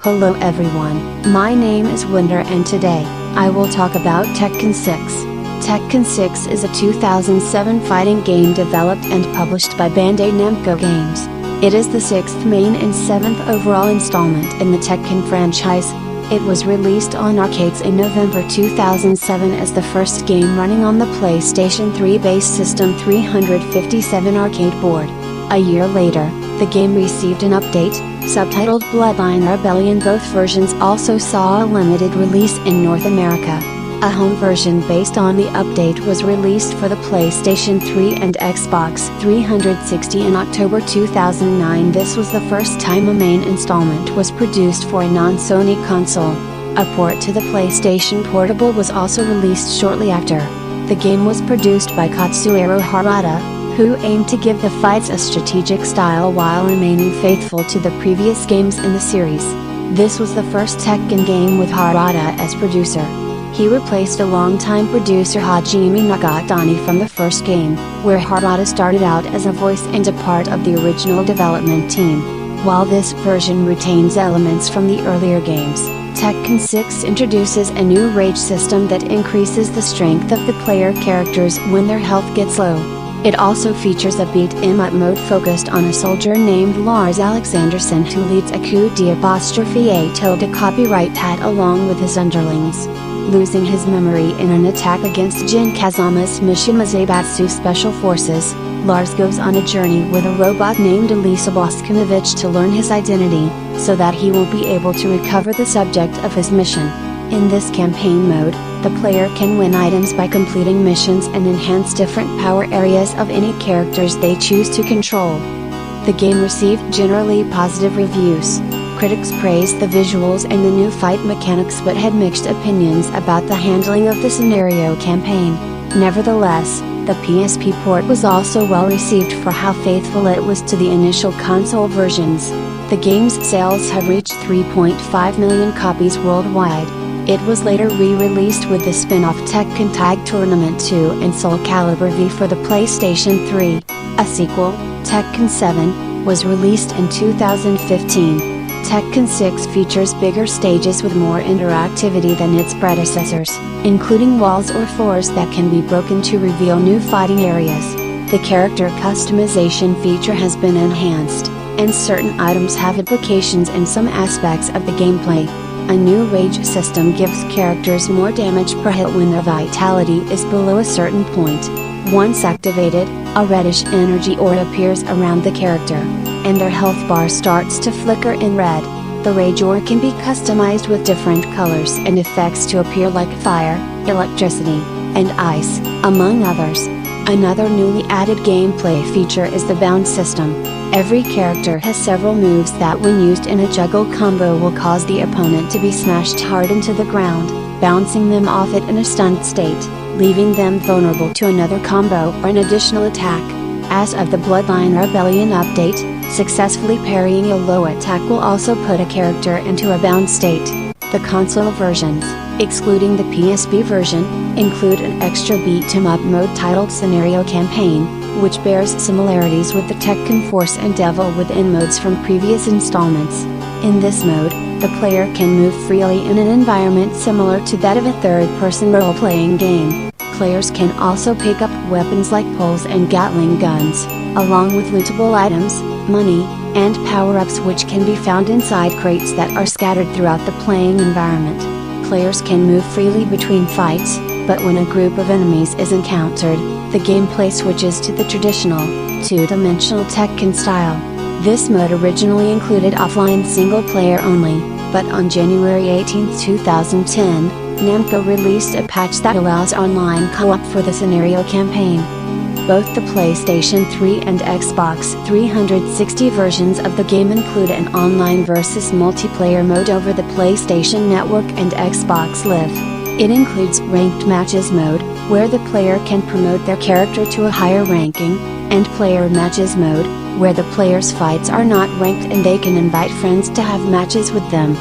Hello everyone, my name is Winder and today, I will talk about Tekken 6. Tekken 6 is a 2007 fighting game developed and published by Bandai Namco Games. It is the 6th main and 7th overall installment in the Tekken franchise. It was released on arcades in November 2007 as the first game running on the PlayStation 3 base system 357 arcade board. A year later, the game received an update, subtitled Bloodline Rebellion. Both versions also saw a limited release in North America. A home version based on the update was released for the PlayStation 3 and Xbox 360 in October 2009. This was the first time a main installment was produced for a non-Sony console. A port to the PlayStation Portable was also released shortly after. The game was produced by Katsuhiro Harada, who aimed to give the fights a strategic style while remaining faithful to the previous games in the series. This was the first Tekken game with Harada as producer. He replaced a longtime producer Hajime Nagatani from the first game, where Harada started out as a voice and a part of the original development team. While this version retains elements from the earlier games, Tekken 6 introduces a new rage system that increases the strength of the player characters when their health gets low. It also features a beat-em-up mode focused on a soldier named Lars Alexanderson who leads a coup d'A copyright pad along with his underlings. Losing his memory in an attack against Jin Kazama's Mishima Zaibatsu Special Forces, Lars goes on a journey with a robot named Elisa Boskanovich to learn his identity, so that he will be able to recover the subject of his mission. In this campaign mode, the player can win items by completing missions and enhance different power areas of any characters they choose to control. The game received generally positive reviews. Critics praised the visuals and the new fight mechanics but had mixed opinions about the handling of the scenario campaign. Nevertheless, the PSP port was also well received for how faithful it was to the initial console versions. The game's sales have reached 3.5 million copies worldwide. It was later re-released with the spin-off Tekken Tag Tournament 2 and Soul Calibur V for the PlayStation 3. A sequel, Tekken 7, was released in 2015. Tekken 6 features bigger stages with more interactivity than its predecessors, including walls or floors that can be broken to reveal new fighting areas. The character customization feature has been enhanced, and certain items have implications in some aspects of the gameplay. A new rage system gives characters more damage per hit when their vitality is below a certain point. Once activated, a reddish energy aura appears around the character, and their health bar starts to flicker in red. The rage aura can be customized with different colors and effects to appear like fire, electricity, and ice, among others. Another newly added gameplay feature is the bound system. Every character has several moves that when used in a juggle combo will cause the opponent to be smashed hard into the ground, bouncing them off it in a stunned state, leaving them vulnerable to another combo or an additional attack. As of the Bloodline Rebellion update, successfully parrying a low attack will also put a character into a bound state. The console versions, excluding the PSP version, include an extra beat-em-up mode titled Scenario Campaign, which bears similarities with the Tekken Force and Devil Within modes from previous installments. In this mode, the player can move freely in an environment similar to that of a third-person role-playing game. Players can also pick up weapons like poles and Gatling guns, along with lootable items, money, and power-ups which can be found inside crates that are scattered throughout the playing environment. Players can move freely between fights, but when a group of enemies is encountered, the gameplay switches to the traditional, two-dimensional Tekken style. This mode originally included offline single-player only, but on January 18, 2010, Namco released a patch that allows online co-op for the scenario campaign. Both the PlayStation 3 and Xbox 360 versions of the game include an online versus multiplayer mode over the PlayStation Network and Xbox Live. It includes Ranked Matches mode, where the player can promote their character to a higher ranking, and Player Matches mode, where the player's fights are not ranked and they can invite friends to have matches with them.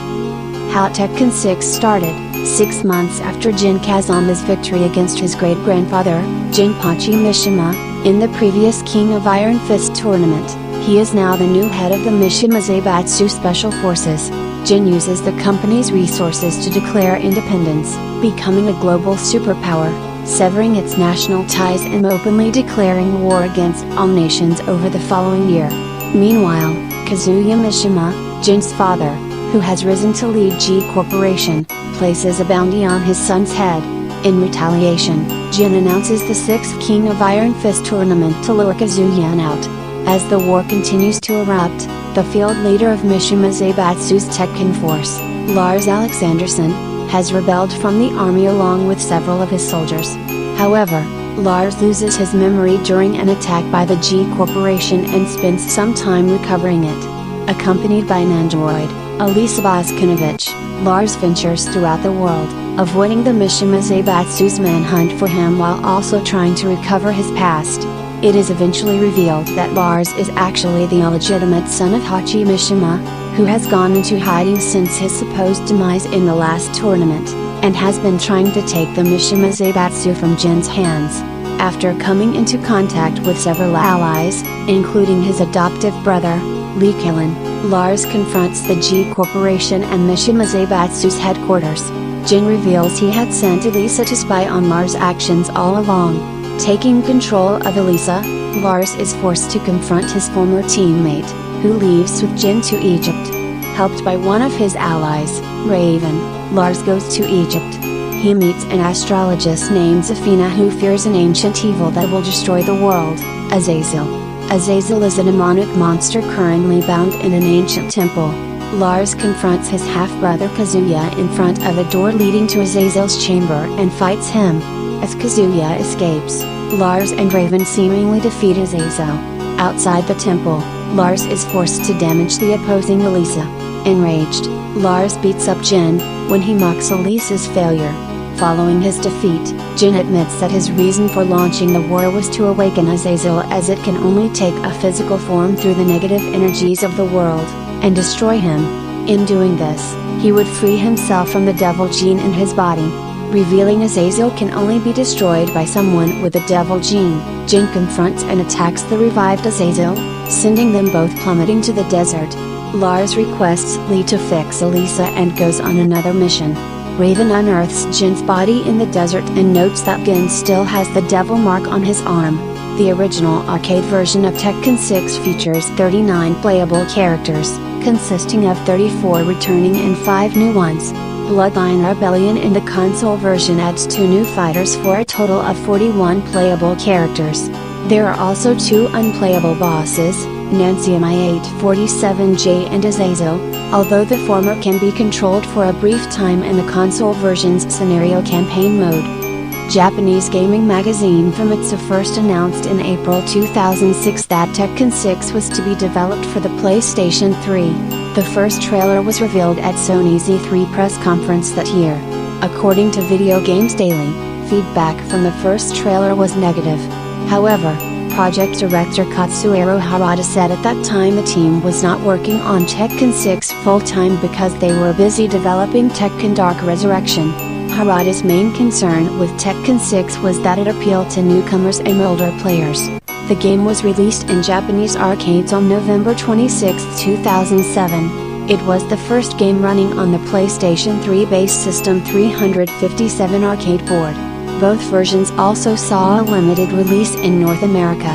How Tekken 6 started. 6 months after Jin Kazama's victory against his great-grandfather, Jinpachi Mishima, in the previous King of Iron Fist tournament, he is now the new head of the Mishima Zaibatsu Special Forces. Jin uses the company's resources to declare independence, becoming a global superpower, severing its national ties and openly declaring war against all nations over the following year. Meanwhile, Kazuya Mishima, Jin's father, who has risen to lead G Corporation, places a bounty on his son's head. In retaliation, Jin announces the 6th King of Iron Fist tournament to lure Kazuya out. As the war continues to erupt, the field leader of Mishima Zaibatsu's Tekken force, Lars Alexanderson, has rebelled from the army along with several of his soldiers. However, Lars loses his memory during an attack by the G Corporation and spends some time recovering it. Accompanied by an android, Elisa Boskanovich, Lars ventures throughout the world, avoiding the Mishima Zaibatsu's manhunt for him while also trying to recover his past. It is eventually revealed that Lars is actually the illegitimate son of Hachi Mishima, who has gone into hiding since his supposed demise in the last tournament, and has been trying to take the Mishima Zaibatsu from Jin's hands. After coming into contact with several allies, including his adoptive brother, Lee Killen, Lars confronts the G Corporation and Mishima Zaibatsu's headquarters. Jin reveals he had sent Elisa to spy on Lars' actions all along. Taking control of Elisa, Lars is forced to confront his former teammate, who leaves with Jin to Egypt. Helped by one of his allies, Raven, Lars goes to Egypt. He meets an astrologist named Zafina who fears an ancient evil that will destroy the world, Azazel. Azazel is a demonic monster currently bound in an ancient temple. Lars confronts his half-brother Kazuya in front of a door leading to Azazel's chamber and fights him. As Kazuya escapes, Lars and Raven seemingly defeat Azazel. Outside the temple, Lars is forced to damage the opposing Elisa. Enraged, Lars beats up Jin, when he mocks Elisa's failure. Following his defeat, Jin admits that his reason for launching the war was to awaken Azazel, as it can only take a physical form through the negative energies of the world, and destroy him. In doing this, he would free himself from the devil gene in his body. Revealing Azazel can only be destroyed by someone with a devil gene, Jin confronts and attacks the revived Azazel, sending them both plummeting to the desert. Lars requests Lee to fix Elisa and goes on another mission. Raven unearths Jin's body in the desert and notes that Jin still has the devil mark on his arm. The original arcade version of Tekken 6 features 39 playable characters, consisting of 34 returning and 5 new ones. Bloodline Rebellion in the console version adds 2 new fighters for a total of 41 playable characters. There are also 2 unplayable bosses, Nancy Mi-847J and Azazel, although the former can be controlled for a brief time in the console version's scenario campaign mode. Japanese gaming magazine Famitsu first announced in April 2006 that Tekken 6 was to be developed for the PlayStation 3. The first trailer was revealed at Sony's E3 press conference that year. According to Video Games Daily, feedback from the first trailer was negative. However, project director Katsuhiro Harada said at that time the team was not working on Tekken 6 full-time because they were busy developing Tekken Dark Resurrection. Harada's main concern with Tekken 6 was that it appealed to newcomers and older players. The game was released in Japanese arcades on November 26, 2007. It was the first game running on the PlayStation 3 base system 357 arcade board. Both versions also saw a limited release in North America.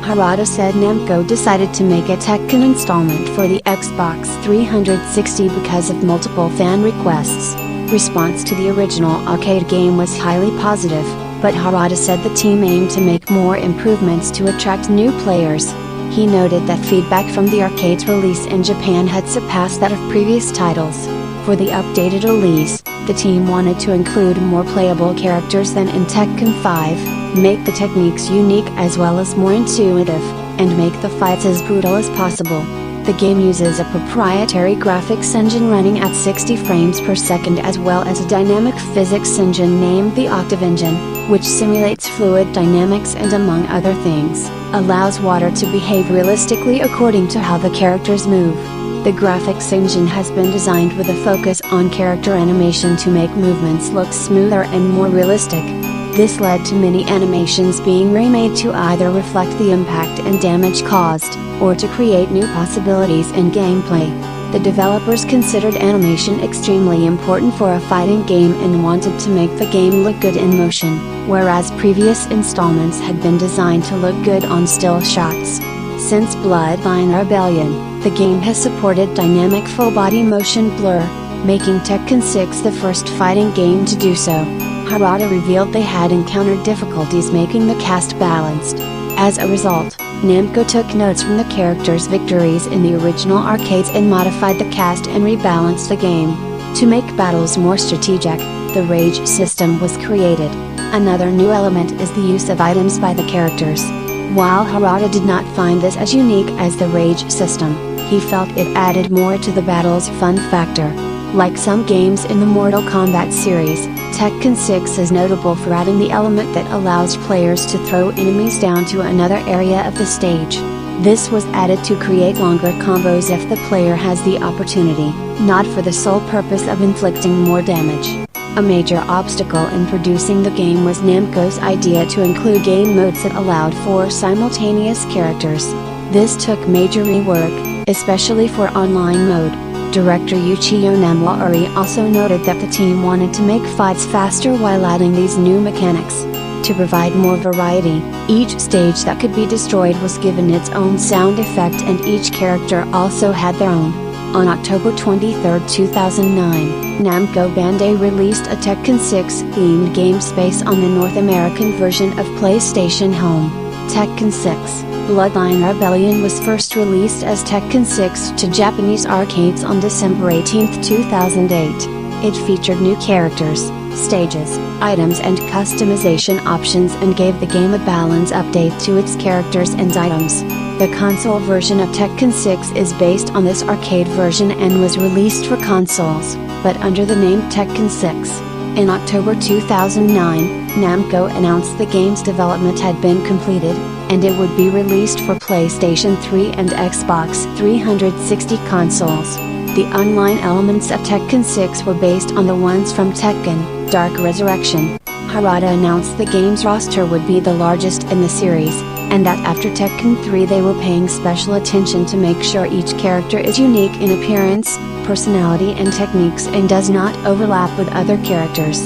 Harada said Namco decided to make a Tekken installment for the Xbox 360 because of multiple fan requests. Response to the original arcade game was highly positive, but Harada said the team aimed to make more improvements to attract new players. He noted that feedback from the arcade's release in Japan had surpassed that of previous titles. For the updated release, the team wanted to include more playable characters than in Tekken 5, make the techniques unique as well as more intuitive, and make the fights as brutal as possible. The game uses a proprietary graphics engine running at 60 frames per second as well as a dynamic physics engine named the Octave Engine, which simulates fluid dynamics and among other things, allows water to behave realistically according to how the characters move. The graphics engine has been designed with a focus on character animation to make movements look smoother and more realistic. This led to many animations being remade to either reflect the impact and damage caused, or to create new possibilities in gameplay. The developers considered animation extremely important for a fighting game and wanted to make the game look good in motion, whereas previous installments had been designed to look good on still shots. Since Bloodline Rebellion, the game has supported dynamic full-body motion blur, making Tekken 6 the first fighting game to do so. Harada revealed they had encountered difficulties making the cast balanced. As a result, Namco took notes from the characters' victories in the original arcades and modified the cast and rebalanced the game. To make battles more strategic, the Rage system was created. Another new element is the use of items by the characters. While Harada did not find this as unique as the Rage system, he felt it added more to the battle's fun factor. Like some games in the Mortal Kombat series, Tekken 6 is notable for adding the element that allows players to throw enemies down to another area of the stage. This was added to create longer combos if the player has the opportunity, not for the sole purpose of inflicting more damage. A major obstacle in producing the game was Namco's idea to include game modes that allowed for simultaneous characters. This took major rework, especially for online mode. Director Yuichiro Namwaori also noted that the team wanted to make fights faster while adding these new mechanics. To provide more variety, each stage that could be destroyed was given its own sound effect and each character also had their own. On October 23, 2009, Namco Bandai released a Tekken 6 themed game based on the North American version of PlayStation Home. Tekken 6 Bloodline Rebellion was first released as Tekken 6 to Japanese arcades on December 18, 2008. It featured new characters, stages, items and customization options and gave the game a balance update to its characters and items. The console version of Tekken 6 is based on this arcade version and was released for consoles, but under the name Tekken 6. In October 2009, Namco announced the game's development had been completed, and it would be released for PlayStation 3 and Xbox 360 consoles. The online elements of Tekken 6 were based on the ones from Tekken, Dark Resurrection. Harada announced the game's roster would be the largest in the series, and that after Tekken 3 they were paying special attention to make sure each character is unique in appearance, personality and techniques and does not overlap with other characters.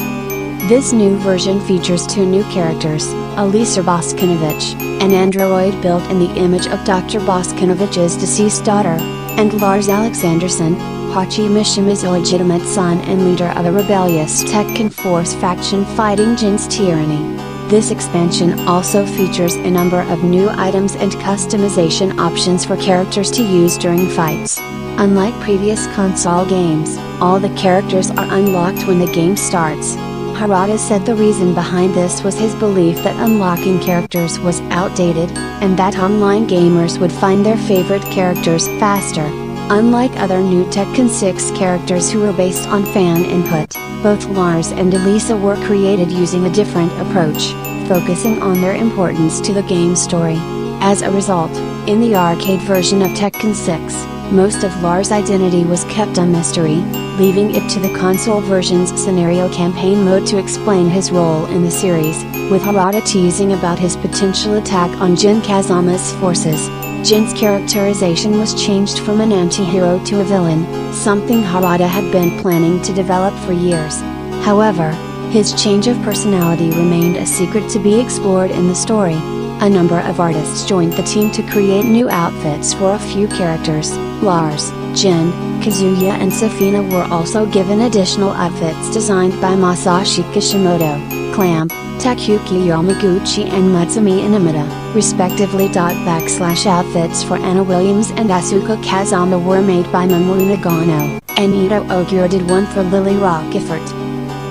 This new version features two new characters, Elisa Boskanovich, an android built in the image of Dr. Boskanovich's deceased daughter, and Lars Alexanderson, Hachi Mishima's illegitimate son and leader of a rebellious Tekken Force faction fighting Jin's tyranny. This expansion also features a number of new items and customization options for characters to use during fights. Unlike previous console games, all the characters are unlocked when the game starts. Harada said the reason behind this was his belief that unlocking characters was outdated, and that online gamers would find their favorite characters faster. Unlike other new Tekken 6 characters who were based on fan input, both Lars and Elisa were created using a different approach, focusing on their importance to the game story. As a result, in the arcade version of Tekken 6, most of Lars' identity was kept a mystery, leaving it to the console version's scenario campaign mode to explain his role in the series, with Harada teasing about his potential attack on Jin Kazama's forces. Jin's characterization was changed from an anti-hero to a villain, something Harada had been planning to develop for years. However, his change of personality remained a secret to be explored in the story. A number of artists joined the team to create new outfits for a few characters. Lars, Jin, Kazuya and Safina were also given additional outfits designed by Masashi Kishimoto, Clamp, Takeuki Yamaguchi and Matsumi Inamita, respectively. Outfits for Anna Williams and Asuka Kazama were made by Mamoru Nagano, and Ito Ogura did one for Lily Rockefort.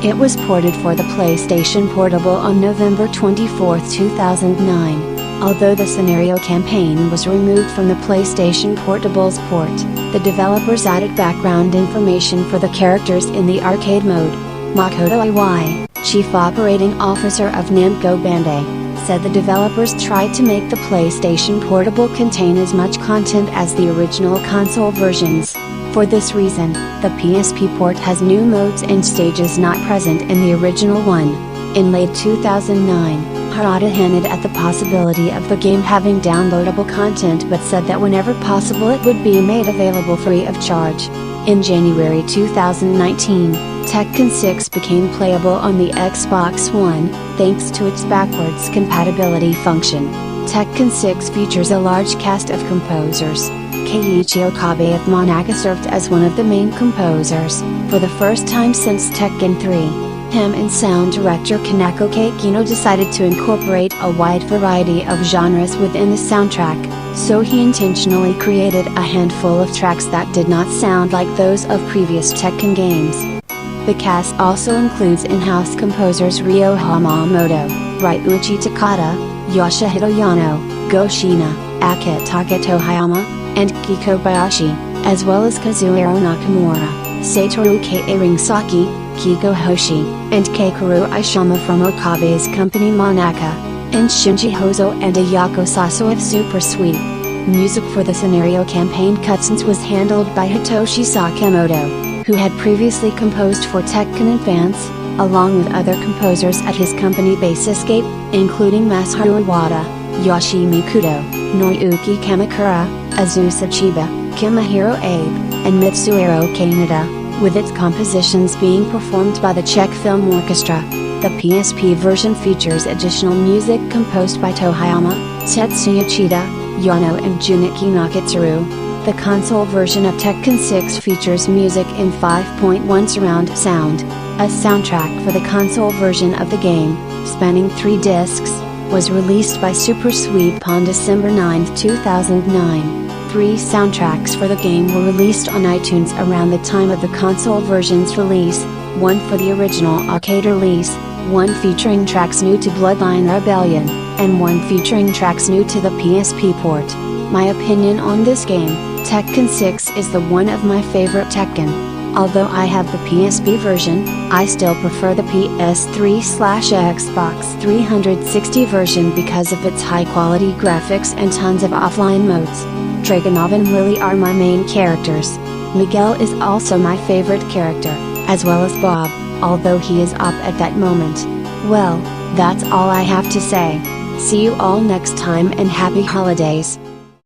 It was ported for the PlayStation Portable on November 24, 2009. Although the scenario campaign was removed from the PlayStation Portable's port, the developers added background information for the characters in the arcade mode. Makoto Iwai, Chief Operating Officer of Namco Bandai, said the developers tried to make the PlayStation Portable contain as much content as the original console versions. For this reason, the PSP port has new modes and stages not present in the original one. In late 2009, Harada hinted at the possibility of the game having downloadable content but said that whenever possible it would be made available free of charge. In January 2019, Tekken 6 became playable on the Xbox One, thanks to its backwards compatibility function. Tekken 6 features a large cast of composers. Keiichi Okabe of Monaka served as one of the main composers, for the first time since Tekken 3. Him and sound director Kaneko Kekino decided to incorporate a wide variety of genres within the soundtrack, so he intentionally created a handful of tracks that did not sound like those of previous Tekken games. The cast also includes in-house composers Ryo Hamamoto, Ryuichi Takada, Yoshihito Yano, Go Shina, Akitake Tohiyama, and Kiko Bayashi, as well as Kazuhiro Nakamura, Satoru Keirisaki, Kiko Hoshi, and Keikaru Aishima from Okabe's company Monaka, and Shinji Hozo and Ayako Saso of Super Sweet. Music for the scenario campaign cutscenes was handled by Hitoshi Sakamoto, who had previously composed for Tekken Advance, along with other composers at his company Base Escape, including Masaharu Iwata, Yoshimi Kudo, Noriyuki Kamakura, Azusa Chiba, Kimahiro Abe, and Mitsuhiro Kaneda, with its compositions being performed by the Czech Film Orchestra. The PSP version features additional music composed by Tohiyama, Tetsuya Chida, Yano and Junichi Nakitsuru. The console version of Tekken 6 features music in 5.1 surround sound. A soundtrack for the console version of the game, spanning 3 discs, was released by Super Sweep on December 9, 2009. 3 soundtracks for the game were released on iTunes around the time of the console version's release, one for the original arcade release, one featuring tracks new to Bloodline Rebellion, and one featuring tracks new to the PSP port. My opinion on this game, Tekken 6 is the one of my favorite Tekken. Although I have the PSP version, I still prefer the PS3/Xbox 360 version because of its high quality graphics and tons of offline modes. Dragunov and Lily are my main characters. Miguel is also my favorite character, as well as Bob, although he is up at that moment. Well, that's all I have to say. See you all next time and happy holidays.